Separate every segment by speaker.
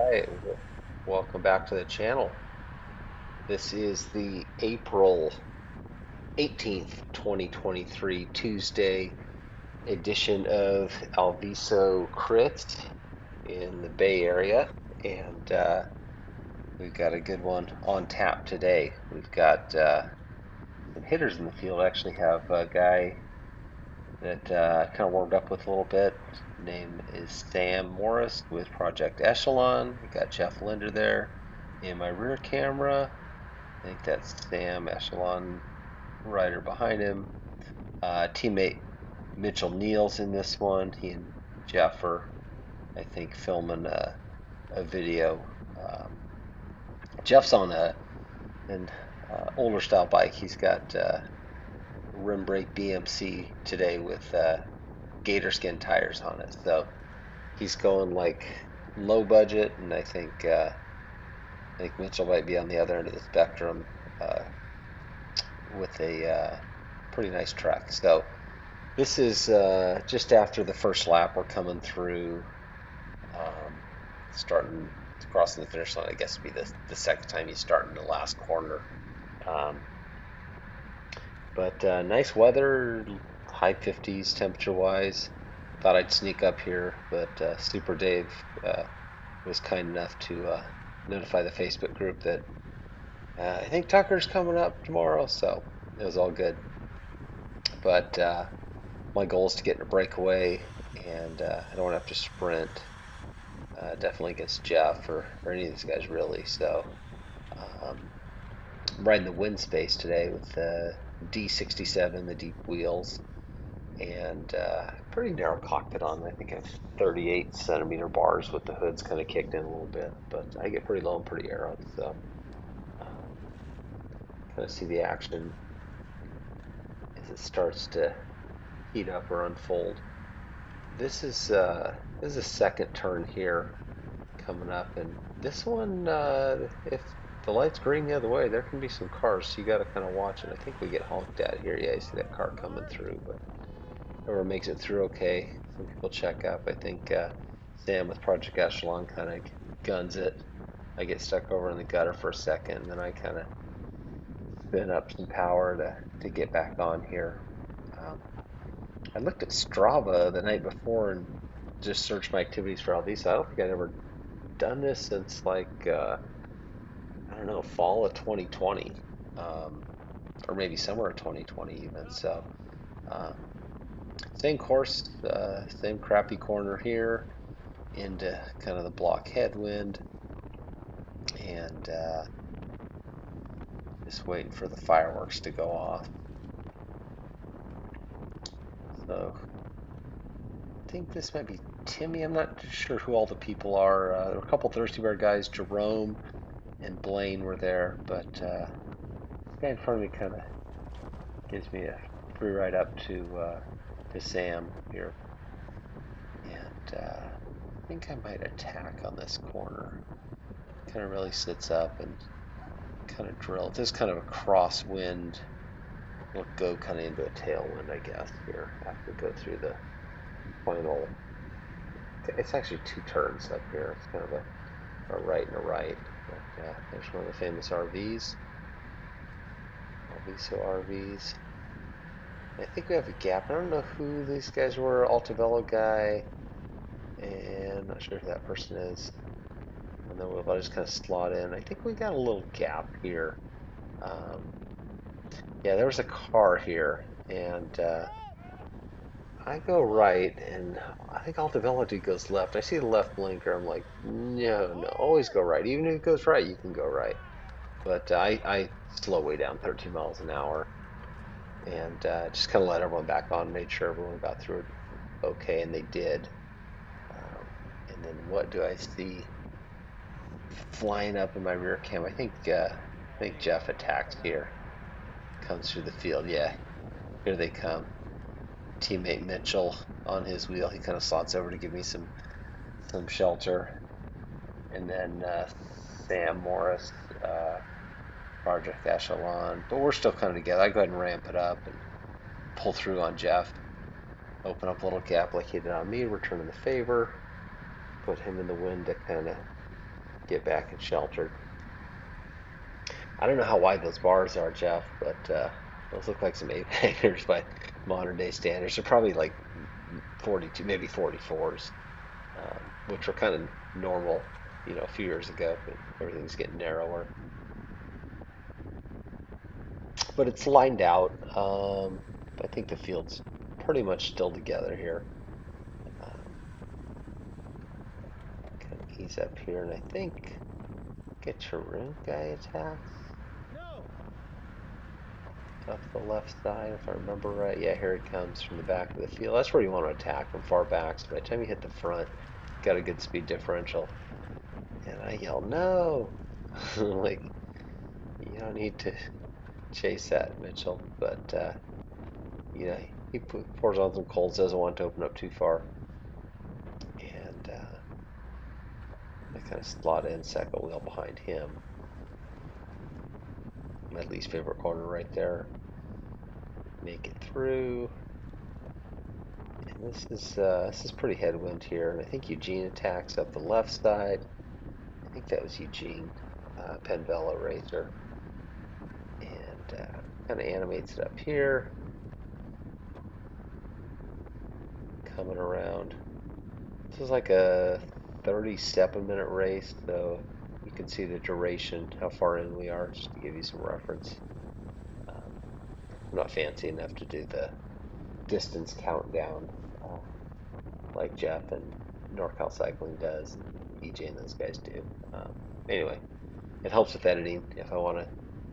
Speaker 1: Hi, welcome back to the channel. This is the April 18th, 2023, Tuesday edition of Alviso Crits in the Bay Area, and we've got a good one on tap today. We've got some hitters in the field. I actually have a guy that kind of warmed up with a little bit. Name is Sam Morris with Project Echelon. We got Jeff Linder there in my rear camera. I think that's Sam Echelon rider behind him. Teammate Mitchell Neal's in this one. He and Jeff are, I think, filming a video. Um, Jeff's on an older style bike. He's got rim brake BMC today with gator skin tires on it. So he's going like low budget, and I think Mitchell might be on the other end of the spectrum uh, with a pretty nice truck. So this is just after the first lap. We're coming through, um, starting crossing the finish line. I guess would be the second time you start in the last corner. Um, but nice weather, high 50s temperature wise. Thought I'd sneak up here, but Super Dave was kind enough to notify the Facebook group that I think Tucker's coming up tomorrow, so it was all good. But my goal is to get in a breakaway, and I don't have to sprint. Definitely against Jeff or any of these guys really. So um, I'm riding the wind space today with the D67, the deep wheels, and pretty narrow cockpit on. I think I have 38 centimeter bars with the hoods kind of kicked in a little bit, but I get pretty low and pretty arrowed, so kind of see the action as it starts to heat up or unfold. This is a second turn here coming up, and this one, if the light's green the other way, there can be some cars, so you got to kind of watch it. I think we get honked at here. Yeah, you see that car coming through, but whoever makes it through okay. Some people check up. I think Sam with Project Echelon kind of guns it. I get stuck over in the gutter for a second, and then I kind of spin up some power to get back on here. Um, I looked at Strava the night before and just searched my activities for Alviso. I don't think I'd ever done this since like I don't know, fall of 2020, um, or maybe summer of 2020 even. So um, same course, same crappy corner here into kind of the block headwind, and just waiting for the fireworks to go off. So I think this might be Timmy. I'm not sure who all the people are. There were a couple Thirsty Bear guys. Jerome and Blaine were there, but this guy in front of me kind of gives me a free ride up to Sam here, and I think I might attack on this corner. Kind of really sits up and kind of drill. This is kind of a crosswind. We'll go kind of into a tailwind, I guess, here after we go through the final. It's actually two turns up here. It's kind of a right and a right. But there's one of the famous RVs. Alviso RVs. I think we have a gap. I don't know who these guys were. Altavelo guy, and I'm not sure who that person is. And then we'll just kind of slot in. I think we got a little gap here. Um, yeah, there was a car here, and I go right, and I think Altavelo dude goes left. I see the left blinker. I'm like, no, no, always go right. Even if it goes right, you can go right. But I slow way down 13 miles an hour, and just kind of let everyone back on, made sure everyone got through it okay, and they did. Um, and then what do I see flying up in my rear cam? I think Jeff attacks here, comes through the field. Yeah, here they come. Teammate Mitchell on his wheel. He kind of slots over to give me some shelter, and then Sam Morris, uh, Project Echelon. But we're still coming together. I go ahead and ramp it up and pull through on Jeff. Open up a little gap like he did on me, returning the favor. Put him in the wind to kind of get back and sheltered. I don't know how wide those bars are, Jeff, but those look like some ape hangers by modern day standards. They're probably like 42, maybe 44s, which were kind of normal, a few years ago, but everything's getting narrower. But it's lined out. I think the field's pretty much still together here. Um, kind of ease up here, and I think get Tarun guy attacks off the left side, if I remember right. Yeah, here it comes from the back of the field. That's where you want to attack, from far back. So by the time you hit the front, got a good speed differential. And I yell, no! Like, you don't need to chase that, Mitchell. But, he pours on some colds, doesn't want to open up too far. And I kind of slot in second wheel behind him. My least favorite corner right there. Make it through. And this is pretty headwind here. And I think Eugene attacks up the left side. I think that was Eugene, Penn Velo Racer. And kind of animates it up here. Coming around. This is like a 37-minute race, so you can see the duration, how far in we are, just to give you some reference. Um, I'm not fancy enough to do the distance countdown like Jeff and NorCal Cycling does, and EJ and those guys do. Um, anyway, it helps with editing if I want to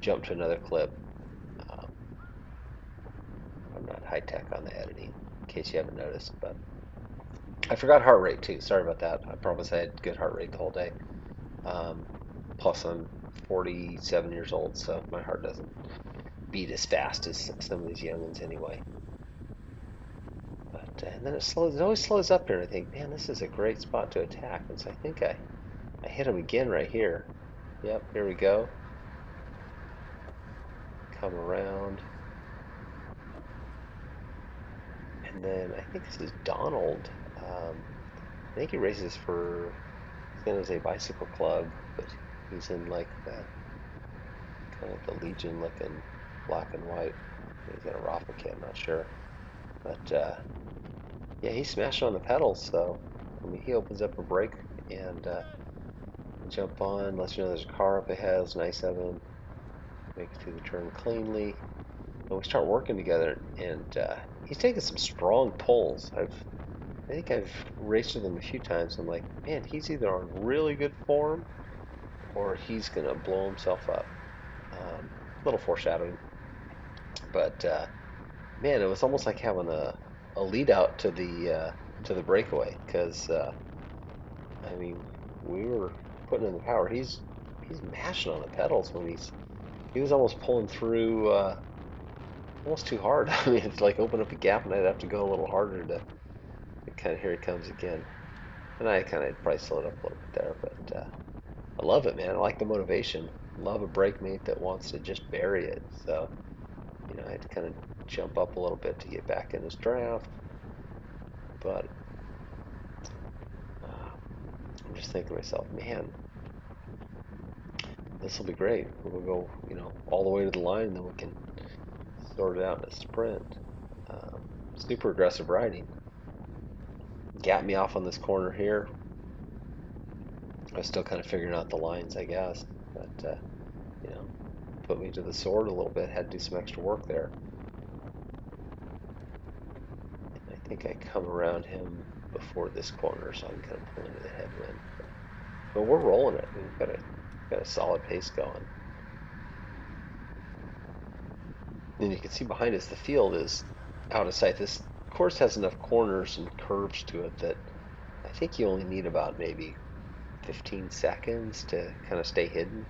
Speaker 1: jump to another clip. Um, I'm not high tech on the editing, in case you haven't noticed, but I forgot heart rate too. Sorry about that. I promise I had good heart rate the whole day. Um, Plus, I'm 47 years old, so my heart doesn't beat as fast as some of these young ones anyway. But and then it always slows up here, and I think, man, this is a great spot to attack. And so I think I hit him again right here. Yep, here we go. Come around. And then I think this is Donald. I think he races for San Jose Bicycle Club, but he's in like the kind of the Legion looking black and white. He's got a Rafa kit, I'm not sure. But yeah, he's smashing on the pedals, so I mean he opens up a brake and jump on, lets you know there's a car up ahead. It's nice of him. Make it through the turn cleanly. And we start working together, and he's taking some strong pulls. I think I've raced with him a few times. I'm like, man, he's either on really good form or he's gonna blow himself up. Little foreshadowing, but man, it was almost like having a lead out to the breakaway because I mean we were putting in the power. He's mashing on the pedals when he was almost pulling through almost too hard. I mean, it's like open up a gap and I'd have to go a little harder to kind of here he comes again. And I kind of probably slowed up a little bit there, but I love it, man. I like the motivation. Love a brake mate that wants to just bury it. So, I had to kind of jump up a little bit to get back in his draft. But I'm just thinking to myself, man, this will be great. We'll go, all the way to the line, and then we can sort it out in a sprint. Um, Super aggressive riding. Got me off on this corner here. I was still kind of figuring out the lines, I guess. But, you know, put me to the sword a little bit. Had to do some extra work there. And I think I come around him before this corner, so I can kind of pull into the headwind. But we're rolling it. We've got a solid pace going. And you can see behind us the field is out of sight. This course has enough corners and curves to it that I think you only need about maybe 15 seconds to kind of stay hidden,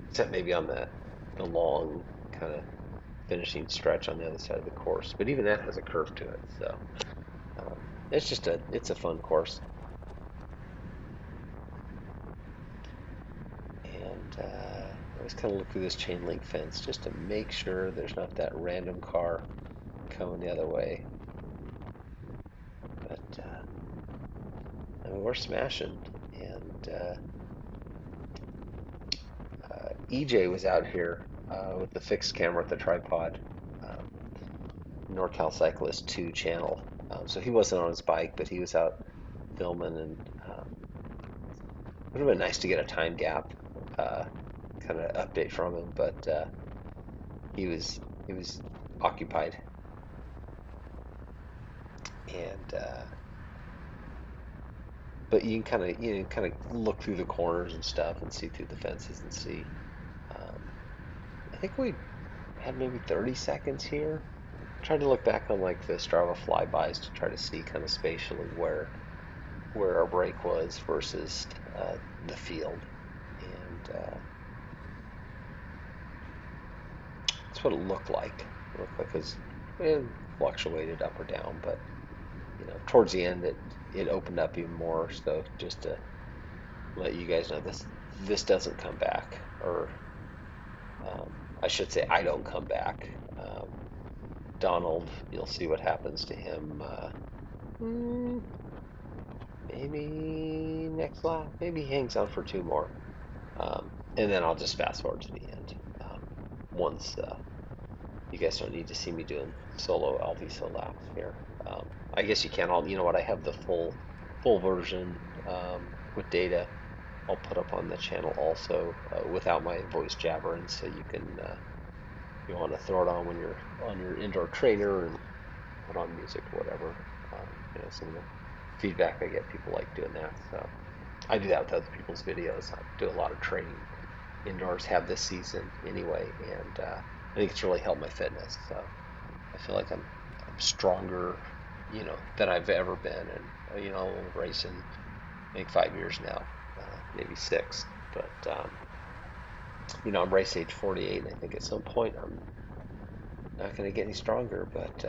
Speaker 1: except maybe on the long kind of finishing stretch on the other side of the course. But even that has a curve to it, so um, it's a fun course. And I always kind of look through this chain link fence just to make sure there's not that random car coming the other way. But I mean, we're smashing, and EJ was out here with the fixed camera with the tripod, um, NorCal Cyclist 2 channel. So he wasn't on his bike, but he was out filming, and it would have been nice to get a time gap, uh, kind of update from him, but he was he was occupied, and but you can kind of look through the corners and stuff and see through the fences and see. Um, I think we had maybe 30 seconds here. Tried to look back on like the Strava flybys to try to see kind of spatially where our break was versus the field, and that's what it looked like. It looked like it fluctuated up or down, but towards the end it opened up even more. So just to let you guys know, this doesn't come back, or um, I should say I don't come back. Donald, you'll see what happens to him. Hmm, maybe next lap. Maybe he hangs on for two more, and then I'll just fast forward to the end. Once you guys don't need to see me doing solo Alviso laps here. I guess you can. You know what? I have the full version with data. I'll put up on the channel also without my voice jabbering, so you can you want to throw it on when you're on your indoor trainer and put on music or whatever. Some of the feedback I get, people like doing that. So I do that with other people's videos. I do a lot of training indoors, have this season anyway, and I think it's really helped my fitness. So I feel like I'm stronger, than I've ever been, and I'm racing, I think 5 years now, maybe six, but I'm race age 48, and I think at some point I'm not going to get any stronger, but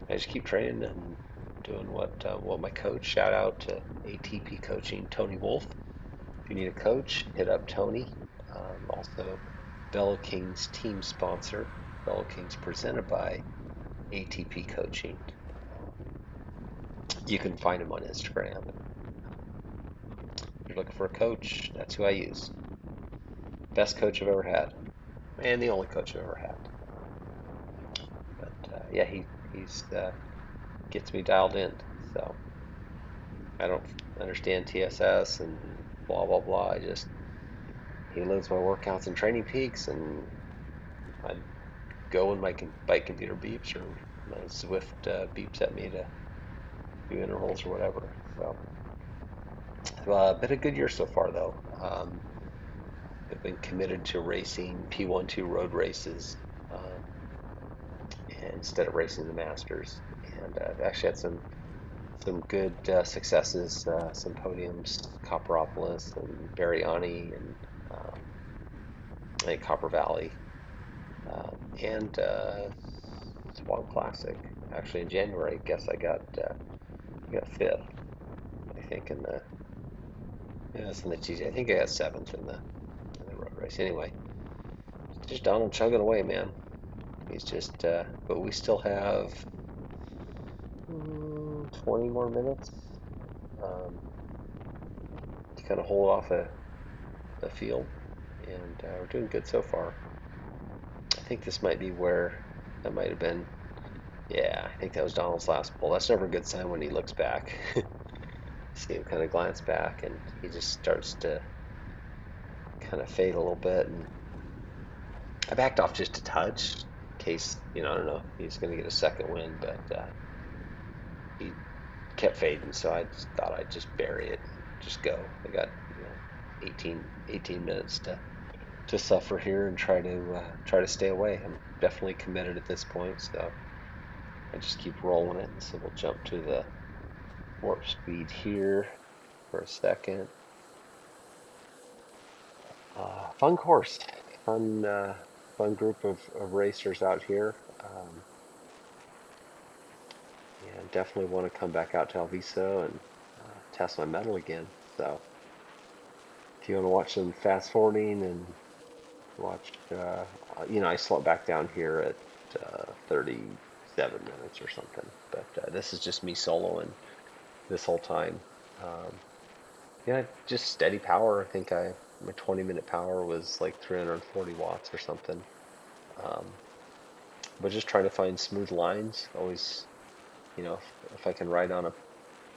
Speaker 1: I just keep training and doing what my coach. Shout out to ATP Coaching, Tony Wolf. If you need a coach, hit up Tony. Also, Bellow Kings team sponsor. Bellow Kings presented by ATP Coaching. You can find him on Instagram. And if you're looking for a coach, that's who I use. Best coach I've ever had, and the only coach I've ever had. But yeah, he's gets me dialed in. So I don't understand TSS and blah blah blah. He loads my workouts and training peaks, and I go when my bike computer beeps or my Zwift beeps at me to do intervals or whatever. So been a good year so far though. I've been committed to racing P12 road races um, instead of racing the Masters, and I've actually had some good successes, some podiums, Copperopolis and Bariani and um, I think Copper Valley, and Swan Classic. Actually, in January, I guess I got fifth. I think in the yeah, it's in the TJ. I think I got seventh in the road race. Anyway, just Donald chugging away, man. He's just, but we still have 20 more minutes to kind of hold off a field, and we're doing good so far. I think this might be where that might have been. Yeah, I think that was Donald's last pull. That's never a good sign when he looks back. See him kind of glance back, and he just starts to kind of fade a little bit. And I backed off just a touch in case, I don't know, he's going to get a second win, but he kept fading, so I just thought I'd just bury it, just go. I got 18 minutes to suffer here and try to stay away. I'm definitely committed at this point, so I just keep rolling it. So we'll jump to the warp speed here for a second. Fun course, fun group of racers out here, and definitely want to come back out to Alviso and test my metal again. So if you want to watch some fast forwarding and watch, I slowed back down here at 37 minutes or something. But this is just me soloing this whole time. Um, yeah, just steady power. I think I my 20-minute power was like 340 watts or something. Um, but just trying to find smooth lines. Always, if I can ride on a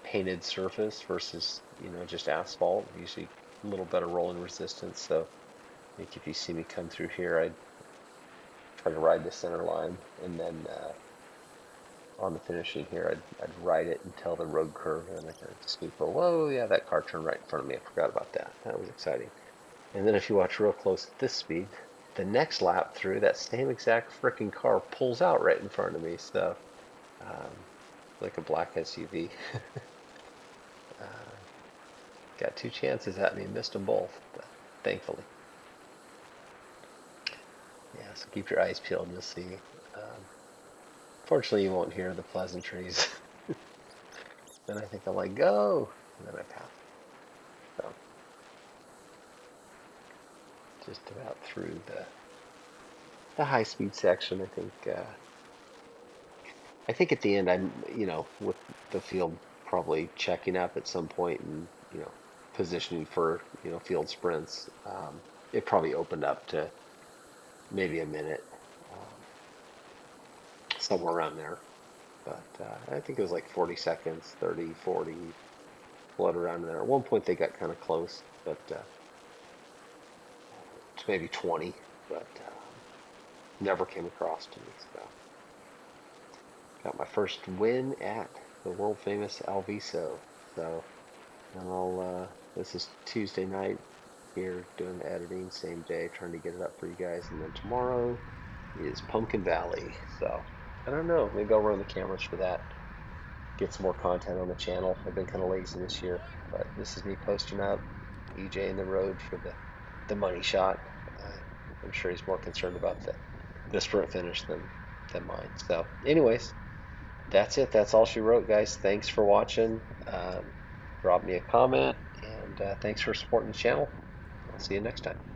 Speaker 1: painted surface versus, just asphalt, usually a little better rolling resistance. So I think if you see me come through here, I'd try to ride the center line, and then on the finishing here, I'd ride it until the road curve, and I kind of scoop. Oh, whoa, yeah, that car turned right in front of me. I forgot about that. That was exciting. And then if you watch real close at this speed, the next lap through, that same exact freaking car pulls out right in front of me. So, um, like a black SUV. uh, got two chances at me, missed them both, but thankfully. Yeah, so keep your eyes peeled and you'll see. Um, Fortunately, you won't hear the pleasantries. Then I think I'm like, go! And then I pass. So, just about through the high speed section. I think at the end with the field probably checking up at some point and positioning for field sprints. It probably opened up to maybe a minute, um, somewhere around there. But I think it was like 40 seconds, 30, 40, float around there. At one point they got kind of close, but to maybe 20, but never came across to me. So got my first win at the world famous Alviso. So, and this is Tuesday night here doing the editing, same day, trying to get it up for you guys. And then tomorrow is Pumpkin Valley. So, I don't know, maybe I'll run the cameras for that, get some more content on the channel. I've been kind of lazy this year, but this is me posting up, EJ in the road for the money shot. Uh, I'm sure he's more concerned about the sprint finish than mine. So, anyways, that's it. That's all she wrote, guys. Thanks for watching. Drop me a comment, and thanks for supporting the channel. I'll see you next time.